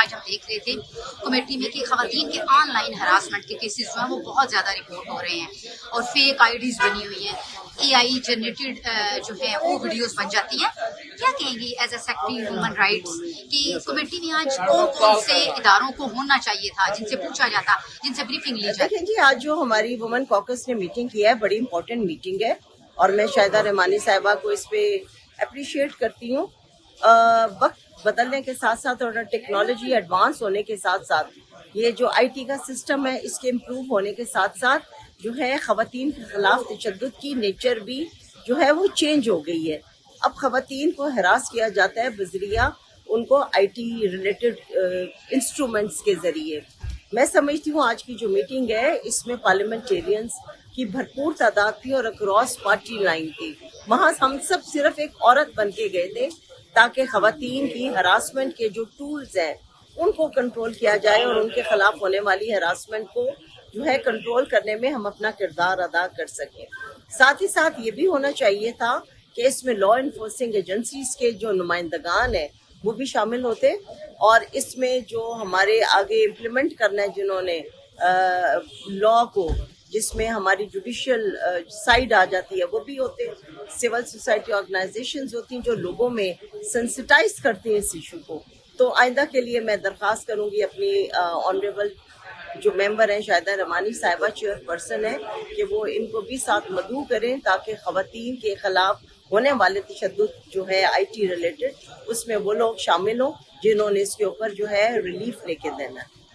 آج ہم دیکھ رہے تھے کمیٹی میں کہ خواتین کے آن لائن ہراسمنٹ کے کیسز جو ہیں وہ بہت زیادہ رپورٹ ہو رہے ہیں اور فیک آئی ڈیز بنی ہوئی ہیں, اے آئی جنریٹڈ جو ہے وہ ویڈیوز بن جاتی ہیں. کیا کہیں گی as a secretary human rights کہ کمیٹی میں آج کون کون سے اداروں کو ہونا چاہیے تھا جن سے پوچھا جاتا, جن سے بریفنگ لی جاتی؟ دیکھیں جی, آج جو ہماری وومن کاکس نے میٹنگ کی ہے بڑی امپورٹنٹ میٹنگ ہے اور میں شاہدہ رحمانی صاحبہ کو اس پہ اپریشیٹ کرتی ہوں. وقت بدلنے کے ساتھ ساتھ اور ٹیکنالوجی ایڈوانس ہونے کے ساتھ ساتھ یہ جو آئی ٹی کا سسٹم ہے اس کے امپروو ہونے کے ساتھ ساتھ جو ہے خواتین کے خلاف تشدد کی نیچر بھی جو ہے وہ چینج ہو گئی ہے. اب خواتین کو ہراس کیا جاتا ہے بذریعہ ان کو آئی ٹی ریلیٹڈ انسٹرومنٹس کے ذریعے. میں سمجھتی ہوں آج کی جو میٹنگ ہے اس میں پارلیمنٹیرینز کی بھرپور تعداد تھی اور اکراس پارٹی لائن تھی. وہاں ہم سب صرف ایک عورت بن کے گئے تھے تاکہ خواتین کی ہراسمنٹ کے جو ٹولز ہیں ان کو کنٹرول کیا جائے اور ان کے خلاف ہونے والی ہراسمنٹ کو جو ہے کنٹرول کرنے میں ہم اپنا کردار ادا کر سکیں. ساتھ ہی ساتھ یہ بھی ہونا چاہیے تھا کہ اس میں لا انفورسنگ ایجنسیز کے جو نمائندگان ہیں وہ بھی شامل ہوتے اور اس میں جو ہمارے آگے امپلیمنٹ کرنا ہے جنہوں نے لا کو, جس میں ہماری جوڈیشل سائیڈ آ جاتی ہے, وہ بھی ہوتے. سول سوسائٹی آرگنائزیشنز ہوتی ہیں جو لوگوں میں سینسٹائز کرتی ہیں اس ایشو کو. تو آئندہ کے لیے میں درخواست کروں گی اپنی آنریبل جو ممبر ہیں شاہدہ رحمانی صاحبہ چیئر پرسن ہیں کہ وہ ان کو بھی ساتھ مدعو کریں تاکہ خواتین کے خلاف ہونے والے تشدد جو ہے آئی ٹی ریلیٹڈ اس میں وہ لوگ شامل ہوں جنہوں نے اس کے اوپر جو ہے ریلیف لے کے دینا ہے.